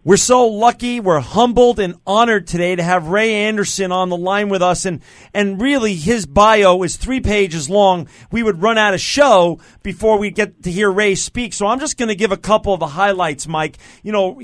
We're so lucky, we're humbled and honored today to have Ray Anderson on the line with us. And really, his bio is 3 pages long. We would run out of show before we get to hear Ray speak. So I'm just going to give a couple of the highlights, Mike. You know,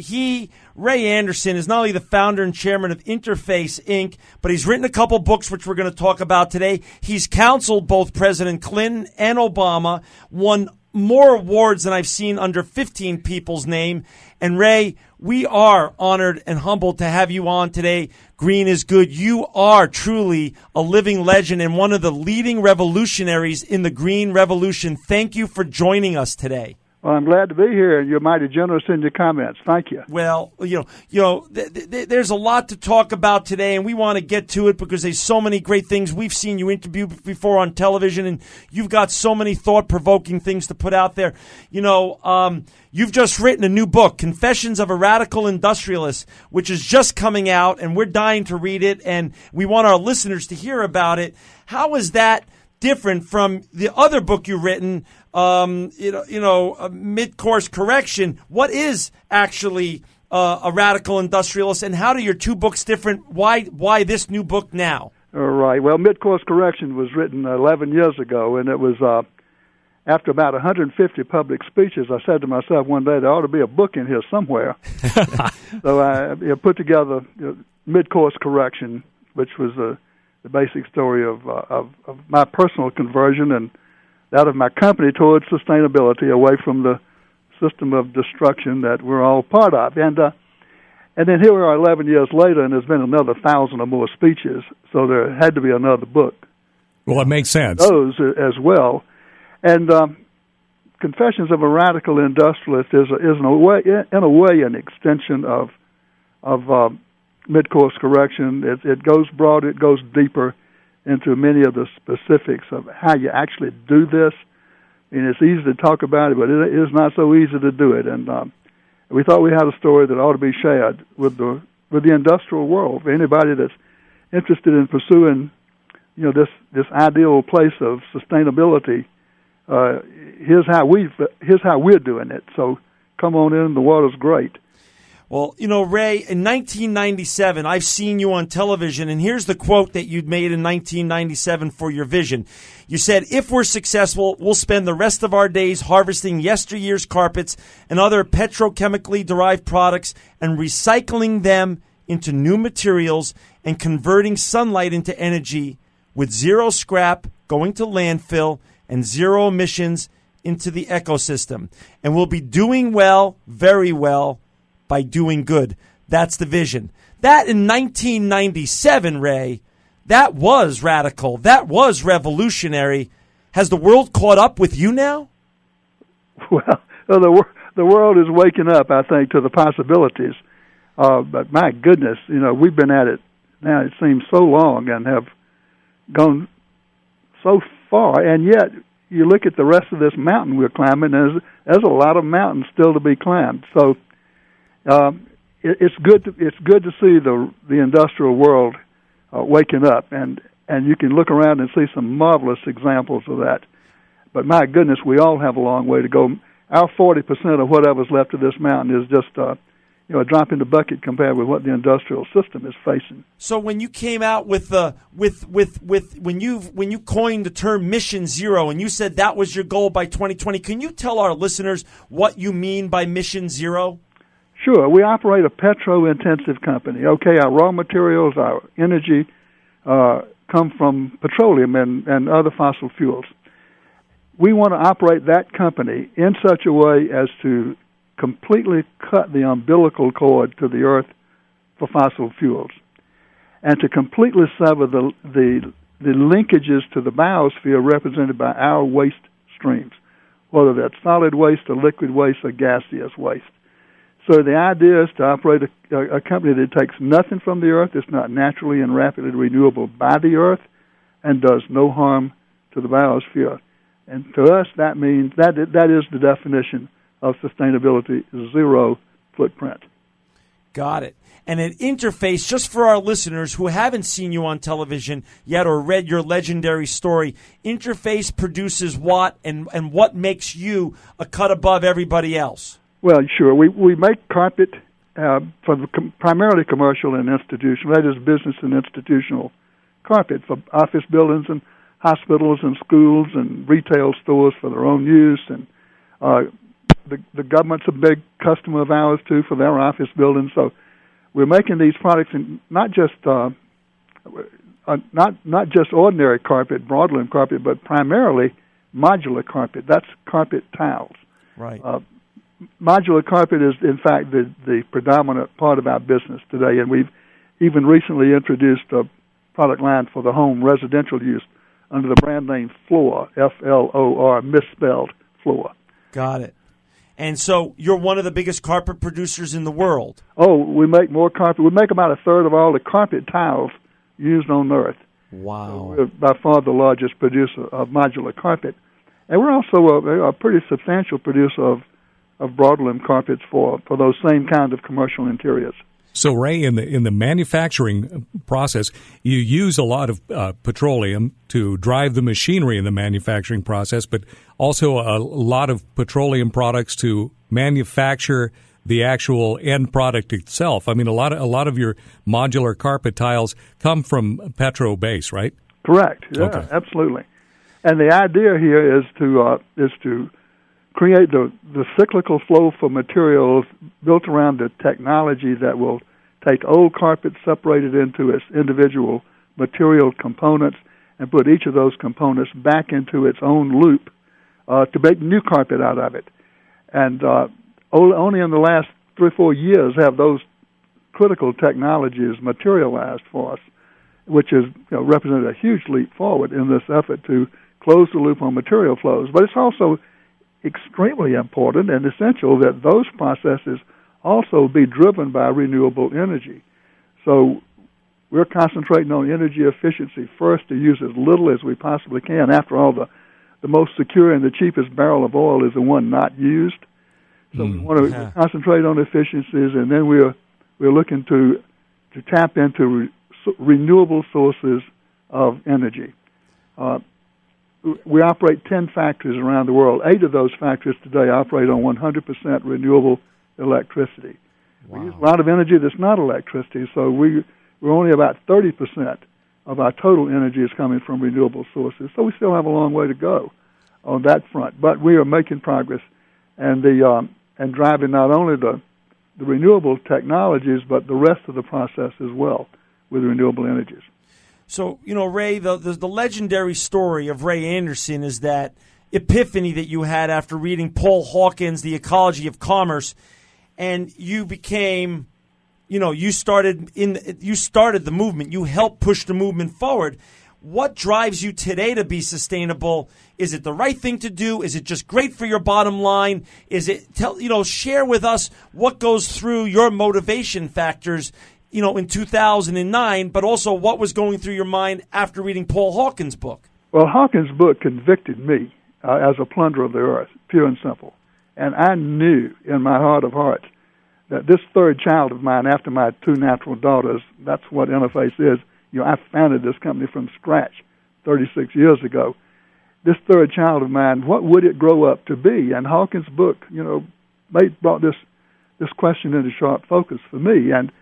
Ray Anderson is not only the founder and chairman of Interface, Inc., but he's written a couple books, which we're going to talk about today. He's counseled both President Clinton and Obama, won more awards than I've seen under 15 people's name. And Ray, we are honored and humbled to have you on today. Green is Good. You are truly a living legend and one of the leading revolutionaries in the green revolution. Thank you for joining us today. Well, I'm glad to be here, and you're mighty generous in your comments. Thank you. Well, there's a lot to talk about today, and we want to get to it because there's so many great things. We've seen you interview before on television, and you've got so many thought-provoking things to put out there. You've just written a new book, Confessions of a Radical Industrialist, which is just coming out, and we're dying to read it, and we want our listeners to hear about it. How is that different from the other book you've written, Mid-Course Correction? What is actually a radical industrialist, and how do your two books different? Why this new book now? All right. Well, Mid-Course Correction was written 11 years ago, and it was after about 150 public speeches. I said to myself one day, there ought to be a book in here somewhere. So I put together Mid-Course Correction, which was the basic story of my personal conversion and that of my company towards sustainability, away from the system of destruction that we're all part of. And then here we are 11 years later, and there's been another 1,000 or more speeches, so there had to be another book. Well, it makes sense. Those as well. And Confessions of a Radical Industrialist is in a way an extension of Mid-Course Correction. It goes broader, it goes deeper into many of the specifics of how you actually do this. And it's easy to talk about it, but it is not so easy to do it. And we thought we had a story that ought to be shared with the industrial world. For anybody that's interested in pursuing, this ideal place of sustainability, here's how we're doing it. So come on in, the water's great. Well, Ray, in 1997, I've seen you on television, and here's the quote that you'd made in 1997 for your vision. You said, if we're successful, we'll spend the rest of our days harvesting yesteryear's carpets and other petrochemically derived products and recycling them into new materials and converting sunlight into energy with zero scrap going to landfill and zero emissions into the ecosystem. And we'll be doing well, very well, by doing good. That's the vision. That in 1997, Ray, that was radical. That was revolutionary. Has the world caught up with you now? Well, the world is waking up, I think, to the possibilities. But my goodness, we've been at it now, it seems, so long and have gone so far. And yet, you look at the rest of this mountain we're climbing, there's a lot of mountains still to be climbed. So it's good to see the industrial world waking up, and you can look around and see some marvelous examples of that. But my goodness, we all have a long way to go. Our 40% of whatever's left of this mountain is just a drop in the bucket compared with what the industrial system is facing. So when you came out with when you coined the term Mission Zero, and you said that was your goal by 2020, can you tell our listeners what you mean by Mission Zero? Sure. We operate a petro-intensive company. Okay, our raw materials, our energy come from petroleum and other fossil fuels. We want to operate that company in such a way as to completely cut the umbilical cord to the earth for fossil fuels, and to completely sever the linkages to the biosphere represented by our waste streams, whether that's solid waste or liquid waste or gaseous waste. So the idea is to operate a company that takes nothing from the earth, it's not naturally and rapidly renewable by the earth, and does no harm to the biosphere. And to us, that means that is the definition of sustainability: zero footprint. Got it. And at Interface, just for our listeners who haven't seen you on television yet or read your legendary story, Interface produces what, and what makes you a cut above everybody else? Well, sure. We make carpet primarily commercial and institutional, that is business and institutional carpet for office buildings and hospitals and schools and retail stores for their own use. And the government's a big customer of ours, too, for their office buildings. So we're making these products, and not just ordinary carpet, broadloom carpet, but primarily modular carpet. That's carpet tiles. Right. Modular carpet is, in fact, the predominant part of our business today, and we've even recently introduced a product line for the home residential use under the brand name Floor, F-L-O-R, misspelled Floor. Got it. And so you're one of the biggest carpet producers in the world. Oh, we make more carpet. We make about a third of all the carpet tiles used on Earth. Wow. So we're by far the largest producer of modular carpet. And we're also a pretty substantial producer of broadloom carpets for those same kind of commercial interiors. So, Ray, in the manufacturing process, you use a lot of petroleum to drive the machinery in the manufacturing process, but also a lot of petroleum products to manufacture the actual end product itself. I mean, a lot of your modular carpet tiles come from petro base, right? Correct. Yeah, okay. Absolutely. And the idea here is to create the cyclical flow for materials built around the technology that will take old carpet, separate it into its individual material components, and put each of those components back into its own loop to make new carpet out of it. And only in the last 3 or 4 years have those critical technologies materialized for us, which has represented a huge leap forward in this effort to close the loop on material flows. But it's also extremely important and essential that those processes also be driven by renewable energy. So we're concentrating on energy efficiency first to use as little as we possibly can. After all, the most secure and the cheapest barrel of oil is the one not used. So we want to concentrate on efficiencies, and then we're looking to tap into renewable sources of energy. We operate 10 factories around the world. 8 of those factories today operate on 100% renewable electricity. Wow. We use a lot of energy that's not electricity, so we're only about 30% of our total energy is coming from renewable sources. So we still have a long way to go on that front. But we are making progress and driving not only the renewable technologies, but the rest of the process as well with renewable energies. So, Ray, the legendary story of Ray Anderson is that epiphany that you had after reading Paul Hawkins' The Ecology of Commerce, and you became, you started the movement. You helped push the movement forward. What drives you today to be sustainable? Is it the right thing to do? Is it just great for your bottom line? Is it share with us what goes through your motivation factors in 2009, but also what was going through your mind after reading Paul Hawkins' book? Well, Hawkins' book convicted me as a plunderer of the earth, pure and simple. And I knew in my heart of hearts that this third child of mine, after my 2 natural daughters, that's what Interface is. I founded this company from scratch 36 years ago. This third child of mine, what would it grow up to be? And Hawkins' book, brought this question into sharp focus for me. And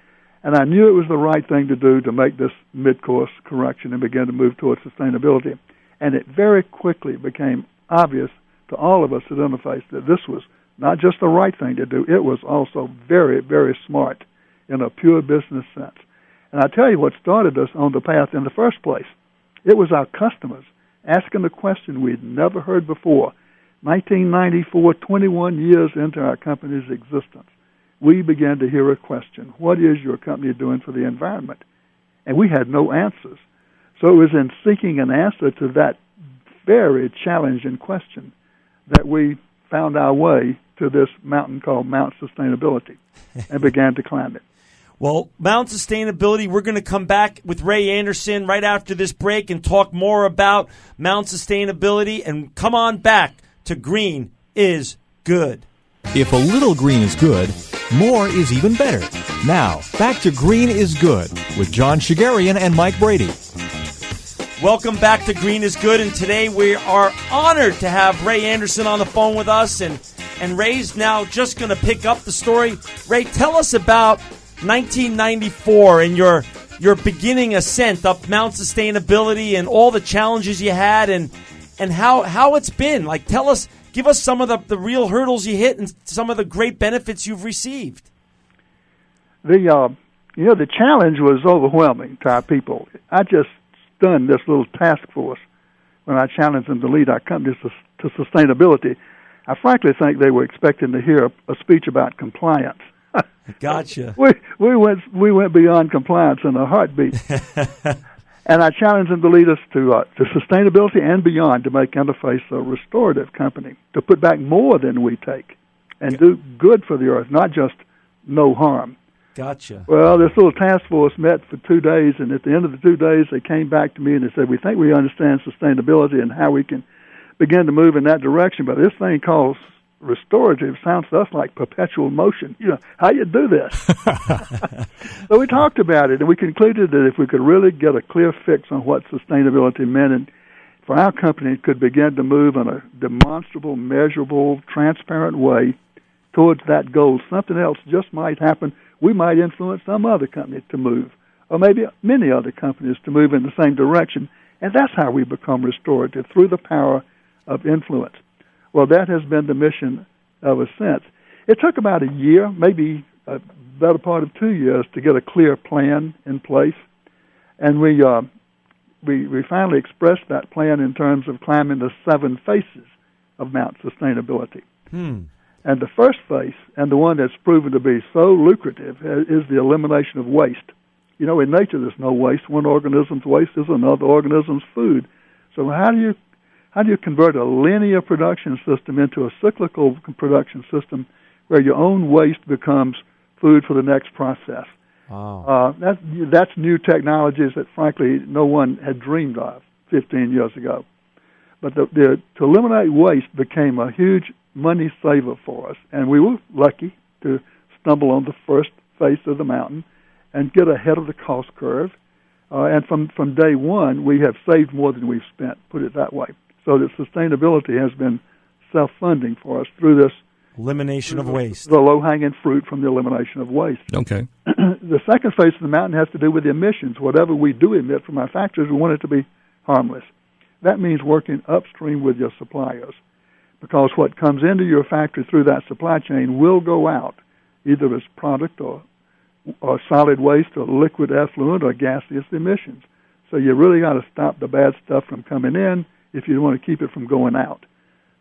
I knew it was the right thing to do to make this mid-course correction and begin to move towards sustainability. And it very quickly became obvious to all of us at Interface that this was not just the right thing to do, it was also very, very smart in a pure business sense. And I tell you what started us on the path in the first place. It was our customers asking a question we'd never heard before. 1994, 21 years into our company's existence, we began to hear a question: what is your company doing for the environment? And we had no answers. So it was in seeking an answer to that very challenging question that we found our way to this mountain called Mount Sustainability and began to climb it. Well, Mount Sustainability, we're going to come back with Ray Anderson right after this break and talk more about Mount Sustainability. And come on back to Green is Good. If a little green is good, more is even better. Now, back to Green is Good with John Shigarian and Mike Brady. Welcome back to Green is Good, and today we are honored to have Ray Anderson on the phone with us, and and Ray's now just going to pick up the story. Ray, tell us about 1994 and your beginning ascent up Mount Sustainability and all the challenges you had and how it's been. Like, give us some of the real hurdles you hit and some of the great benefits you've received. The challenge was overwhelming to our people. I just stunned this little task force when I challenged them to lead our company to sustainability. I frankly think they were expecting to hear a speech about compliance. Gotcha. We went beyond compliance in a heartbeat, and I challenged them to lead us to sustainability and beyond, to make Interface a restorative company, to put back more than we take, and do good for the earth, not just no harm. Gotcha. Well, this little task force met for 2 days, and at the end of the 2 days, they came back to me and they said, "We think we understand sustainability and how we can begin to move in that direction, but this thing called restorative sounds to us like perpetual motion. How you do this?" So we talked about it, and we concluded that if we could really get a clear fix on what sustainability meant, and for our company, it could begin to move in a demonstrable, measurable, transparent way towards that goal, something else just might happen. We might influence some other company to move, or maybe many other companies to move in the same direction, and that's how we become restorative, through the power of influence. Well, that has been the mission ever since. It took about a year, maybe a better part of 2 years, to get a clear plan in place, and we finally expressed that plan in terms of climbing the 7 faces of Mount Sustainability. And the first face, and the one that's proven to be so lucrative, is the elimination of waste. In nature there's no waste. One organism's waste is another organism's food. So how do you convert a linear production system into a cyclical production system where your own waste becomes food for the next process? Wow. That's new technologies that, frankly, no one had dreamed of 15 years ago. But to eliminate waste became a huge money saver for us, and we were lucky to stumble on the first face of the mountain and get ahead of the cost curve. And from day one, we have saved more than we've spent, put it that way. So that sustainability has been self-funding for us through this elimination of waste. The low-hanging fruit from the elimination of waste. Okay. The second face of the mountain has to do with the emissions. Whatever we do emit from our factories, we want it to be harmless. That means working upstream with your suppliers, because what comes into your factory through that supply chain will go out, either as product or solid waste or liquid effluent or gaseous emissions. So you really got to stop the bad stuff from coming in if you want to keep it from going out.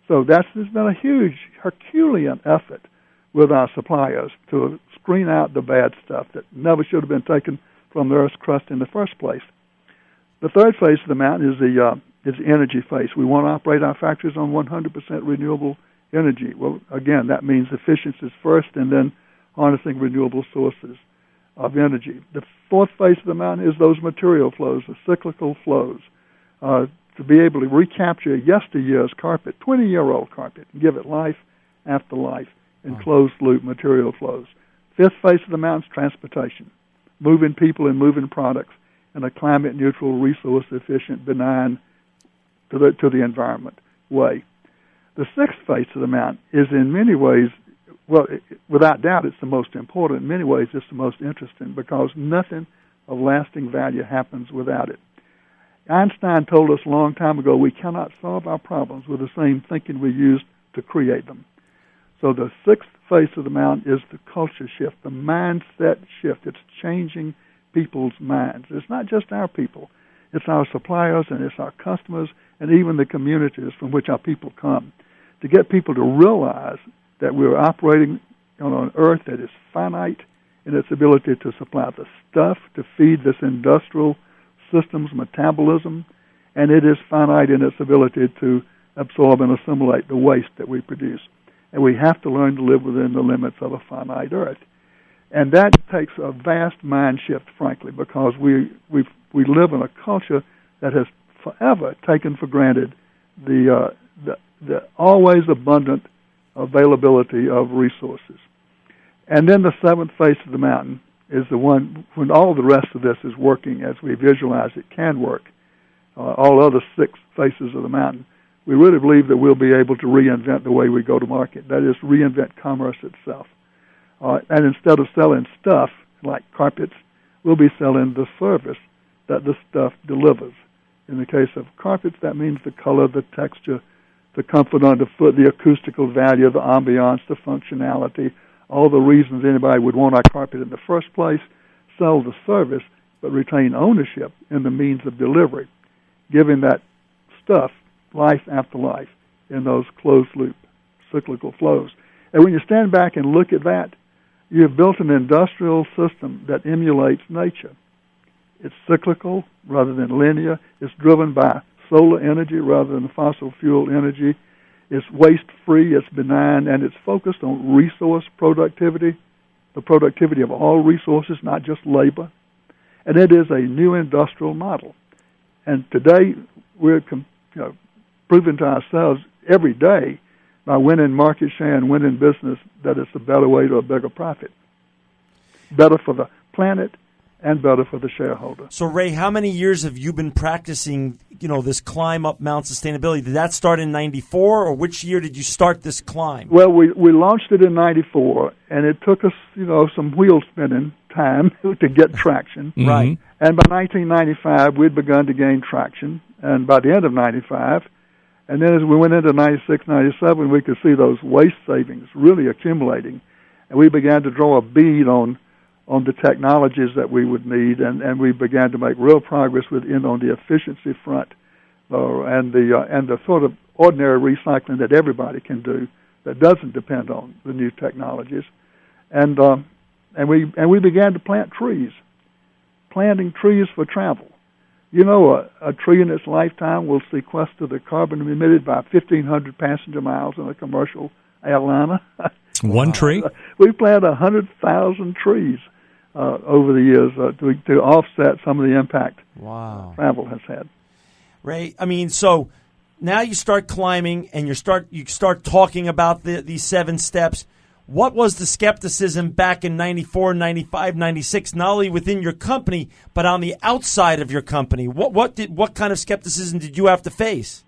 So there's been a huge Herculean effort with our suppliers to screen out the bad stuff that never should have been taken from the Earth's crust in the first place. The third phase of the mountain is the energy phase. We want to operate our factories on 100% renewable energy. Well, again, that means efficiencies first and then harnessing renewable sources of energy. The fourth phase of the mountain is those material flows, the cyclical flows, to be able to recapture yesteryear's carpet, 20-year-old carpet, and give it life after life in closed-loop material flows. Fifth phase of the mountain is transportation, moving people and moving products in a climate-neutral, resource-efficient, benign, to the environment way. The sixth phase of the mountain is in many ways, without doubt, it's the most important. In many ways, it's the most interesting, because nothing of lasting value happens without it. Einstein told us a long time ago we cannot solve our problems with the same thinking we used to create them. So the sixth phase of the mountain is the culture shift, the mindset shift. It's changing people's minds. It's not just our people. It's our suppliers and it's our customers and even the communities from which our people come, to get people to realize that we're operating on an earth that is finite in its ability to supply the stuff to feed this industrial system's metabolism, and it is finite in its ability to absorb and assimilate the waste that we produce. And we have to learn to live within the limits of a finite earth. And that takes a vast mind shift, frankly, because we live in a culture that has forever taken for granted the always abundant availability of resources. And then the seventh face of the mountain is the one when all the rest of this is working as we visualize it can work. All other six faces of the mountain we really believe that we'll be able to reinvent the way we go to market. That is, reinvent commerce itself. And instead of selling stuff like carpets, we'll be selling the service that the stuff delivers. In the case of carpets, that means the color, the texture, the comfort underfoot, the acoustical value, the ambiance, the functionality, all the reasons anybody would want our carpet in the first place, sell the service, but retain ownership in the means of delivery, giving that stuff life after life in those closed-loop cyclical flows. And when you stand back and look at that, you have built an industrial system that emulates nature. It's cyclical rather than linear. It's driven by solar energy rather than fossil fuel energy. It's waste-free, it's benign, and it's focused on resource productivity, the productivity of all resources, not just labor. And it is a new industrial model. And today, we're proving to ourselves every day by winning market share and winning business that it's a better way to a bigger profit. Better for the planet and better for the shareholder. So, Ray, how many years have you been practicing, this climb up Mount Sustainability? Did that start in 94, or which year did you start this climb? Well, we launched it in 94, and it took us, some wheel-spinning time to get traction. Mm-hmm. Right. And by 1995, we'd begun to gain traction, and by the end of 95, and then as we went into 96, 97, we could see those waste savings really accumulating, and we began to draw a bead on the technologies that we would need, and we began to make real progress on the efficiency front, and the sort of ordinary recycling that everybody can do that doesn't depend on the new technologies, and we began to plant trees, planting trees for travel. A tree in its lifetime will sequester the carbon emitted by 1,500 passenger miles in a commercial airliner. One tree? We planted 100,000 trees over the years to offset some of the impact travel has had. Ray, so now you start climbing and you start talking about these 7 steps. What was the skepticism back in 94, 95, 96, not only within your company, but on the outside of your company? What kind of skepticism did you have to face?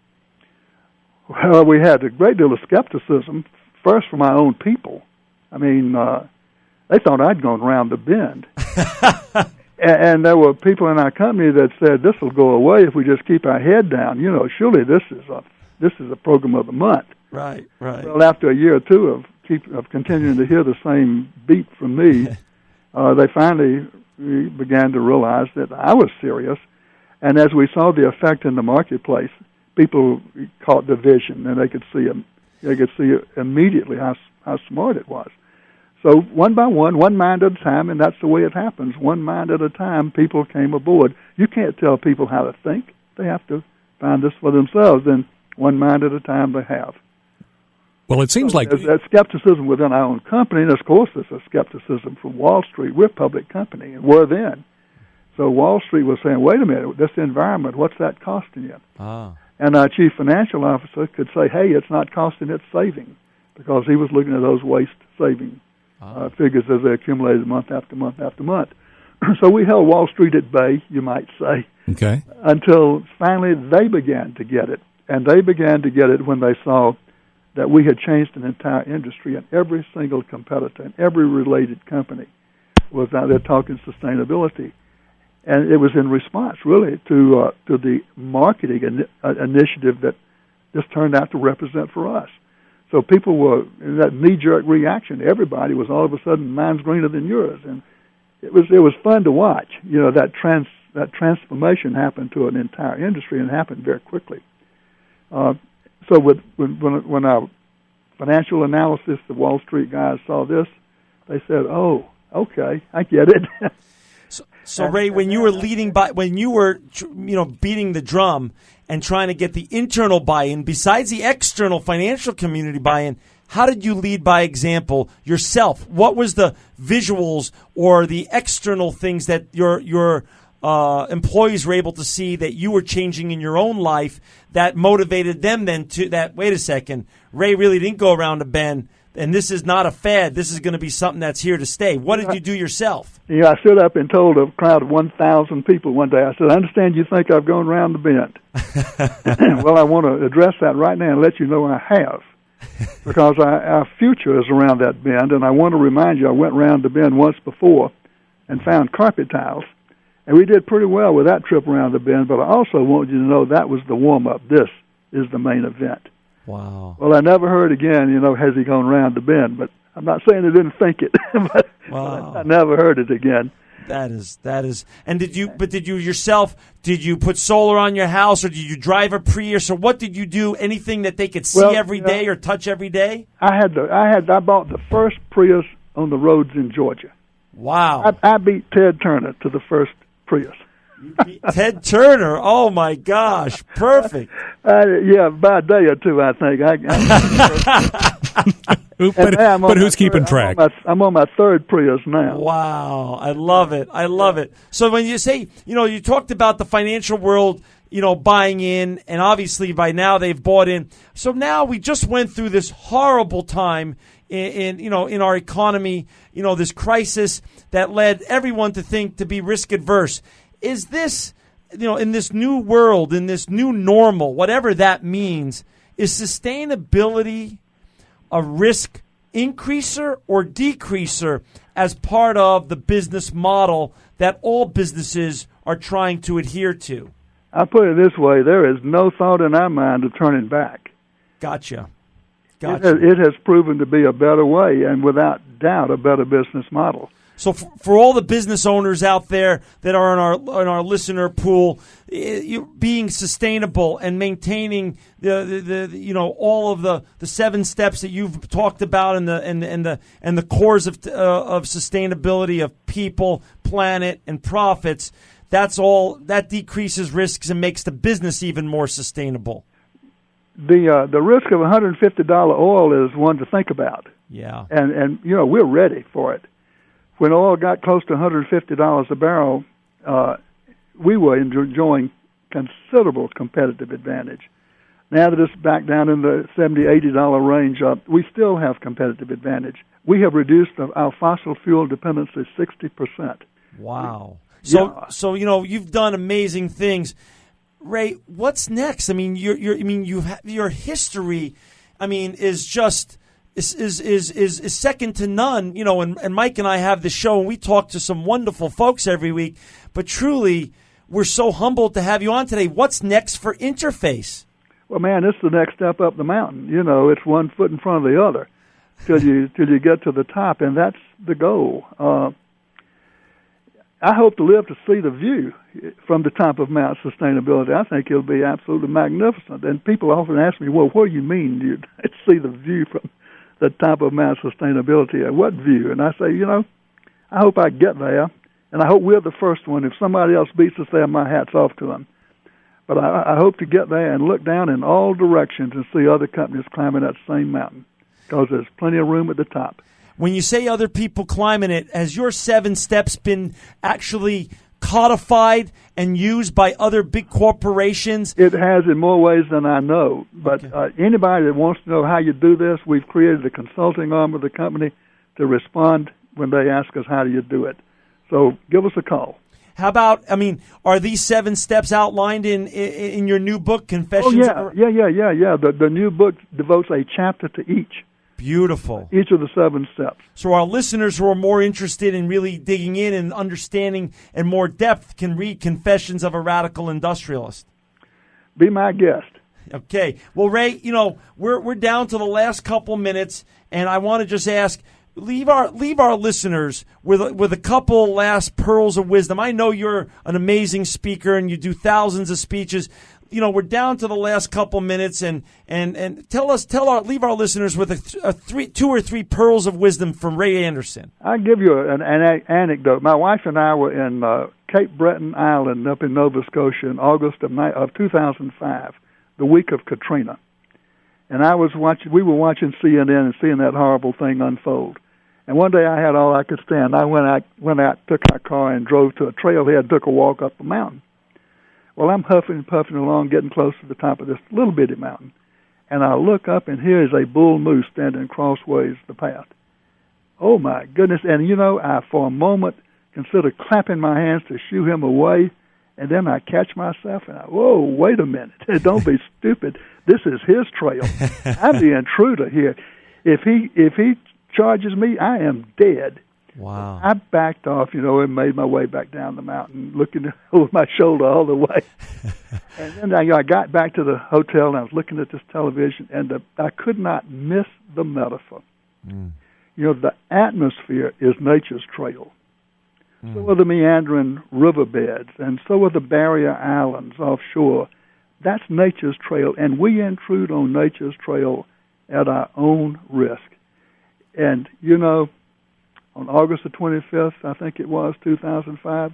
Well, we had a great deal of skepticism, first from our own people. They thought I'd gone around the bend. And there were people in our company that said, this will go away if we just keep our head down. Surely this is a program of the month. Right. Well, after a year or two of continuing to hear the same beat from me, they finally began to realize that I was serious. And as we saw the effect in the marketplace, people caught the vision, and they could see immediately how smart it was. So one by one mind at a time, and that's the way it happens. One mind at a time, people came aboard. You can't tell people how to think. They have to find this for themselves, and one mind at a time they have. Well, it seems like there's skepticism within our own company, and of course there's a skepticism from Wall Street. We're a public company, and we're then. So Wall Street was saying, wait a minute, this environment, what's that costing you? And our chief financial officer could say, hey, it's not costing, it's saving, because he was looking at those waste saving figures as they accumulated month after month after month. So we held Wall Street at bay, you might say, until finally they began to get it. And they began to get it when they saw that we had changed an entire industry, and every single competitor and every related company was out there talking sustainability. And it was in response, really, to the marketing initiative that this turned out to represent for us. So people were in that knee-jerk reaction. Everybody was all of a sudden, mine's greener than yours, and it was fun to watch. That transformation happened to an entire industry, and happened very quickly. So when our financial analysis, the Wall Street guys saw this, they said, "Oh, okay, I get it." So Ray, when you were beating the drum and trying to get the internal buy-in, besides the external financial community buy-in, how did you lead by example yourself? What was the visuals or the external things that your employees were able to see that you were changing in your own life that motivated them then to that, wait a second, Ray really didn't go around the bend. and this is not a fad. This is going to be something that's here to stay. What did you do yourself? Yeah, I stood up and told a crowd of 1,000 people one day, I said, I understand you think I've gone round the bend. Well, I want to address that right now and let you know I have. Because our future is around that bend, and I want to remind you, I went round the bend once before and found carpet tiles, and we did pretty well with that trip around the bend, but I also want you to know that was the warm-up. This is the main event. Wow. Well, I never heard again, has he gone round the bend, but I'm not saying I didn't think it, but wow. I never heard it again. That is. And did you put solar on your house, or did you drive a Prius, or what did you do? Anything that they could see every day or touch every day? I bought the first Prius on the roads in Georgia. Wow. I beat Ted Turner to the first Prius. Ted Turner, oh my gosh, perfect. Yeah, by a day or two, I think. But who's keeping track? I'm on my third Prius now. Wow, I love it. So when you say, you talked about the financial world, buying in, and obviously by now they've bought in. So now we just went through this horrible time in our economy, this crisis that led everyone to be risk adverse. Is this, in this new world, in this new normal, whatever that means, is sustainability a risk increaser or decreaser as part of the business model that all businesses are trying to adhere to? I'll put it this way. There is no thought in our mind of turning back. Gotcha. It has proven to be a better way, and without doubt, a better business model. So for all the business owners out there that are in our listener pool, being sustainable and maintaining the all of the 7 steps that you've talked about and the cores of sustainability of people, planet, and profits, that decreases risks and makes the business even more sustainable. The risk of $150 oil is one to think about. Yeah. And we're ready for it. When oil got close to $150 a barrel, we were enjoying considerable competitive advantage. Now that it's back down in the $70, $80 range, we still have competitive advantage. We have reduced our fossil fuel dependency 60%. Wow. Yeah. So you've done amazing things. Ray, what's next? I mean, your history, is just is second to none. And Mike and I have the show, and we talk to some wonderful folks every week. But truly, we're so humbled to have you on today. What's next for Interface? Well, man, it's the next step up the mountain. It's one foot in front of the other till you get to the top, and that's the goal. I hope to live to see the view from the top of Mount Sustainability. I think it'll be absolutely magnificent. And people often ask me, well, what do you mean you see the view from the top of Mount Sustainability? What view? And I say, I hope I get there, and I hope we're the first one. If somebody else beats us there, my hat's off to them. But I hope to get there and look down in all directions and see other companies climbing that same mountain, because there's plenty of room at the top. When you say other people climbing it, has your 7 steps been actually codified and used by other big corporations? It has in more ways than I know. But anybody that wants to know how you do this, we've created a consulting arm of the company to respond when they ask us how do you do it. So give us a call. How about, are these 7 steps outlined in your new book, Confessions? Oh, yeah. The new book devotes a chapter to each. Beautiful. Each of the 7 steps. So our listeners who are more interested in really digging in and understanding in more depth can read Confessions of a Radical Industrialist. Be my guest. Okay. Well, Ray, we're down to the last couple minutes, and I want to just ask, leave our listeners with a couple last pearls of wisdom. I know you're an amazing speaker and you do thousands of speeches. We're down to the last couple minutes, and leave our listeners with 2 or 3 pearls of wisdom from Ray Anderson. I'll give you an anecdote. My wife and I were in Cape Breton Island up in Nova Scotia in August of 2005, the week of Katrina. And we were watching CNN and seeing that horrible thing unfold. And one day I had all I could stand. I went out, took our car and drove to a trailhead, took a walk up the mountain. Well, I'm huffing and puffing along, getting close to the top of this little bitty mountain. and I look up, and here is a bull moose standing crossways the path. Oh, my goodness. And, I, for a moment, consider clapping my hands to shoo him away, and then I catch myself, and whoa, wait a minute. Don't be stupid. This is his trail. I'm the intruder here. If he charges me, I am dead. Wow. I backed off, and made my way back down the mountain, looking over my shoulder all the way. And then I got back to the hotel, and I was looking at this television, and I could not miss the metaphor. Mm. The atmosphere is nature's trail. Mm. So are the meandering riverbeds, and so are the barrier islands offshore. That's nature's trail, and we intrude on nature's trail at our own risk. And, on August the 25th, I think it was, 2005,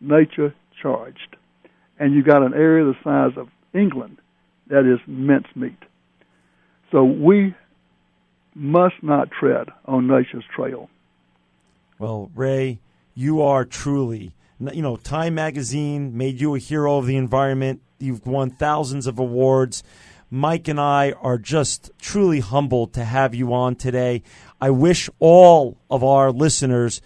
nature charged. And you got an area the size of England that is mincemeat. So we must not tread on nature's trail. Well, Ray, you are truly, Time Magazine made you a hero of the environment. You've won thousands of awards. Mike and I are just truly humbled to have you on today. I wish all of our listeners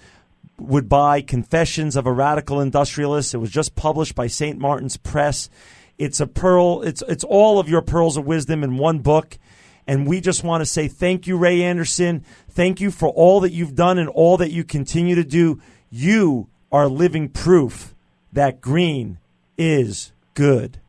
would buy Confessions of a Radical Industrialist. It was just published by St. Martin's Press. It's a pearl. It's all of your pearls of wisdom in one book. And we just want to say thank you, Ray Anderson. Thank you for all that you've done and all that you continue to do. You are living proof that green is good.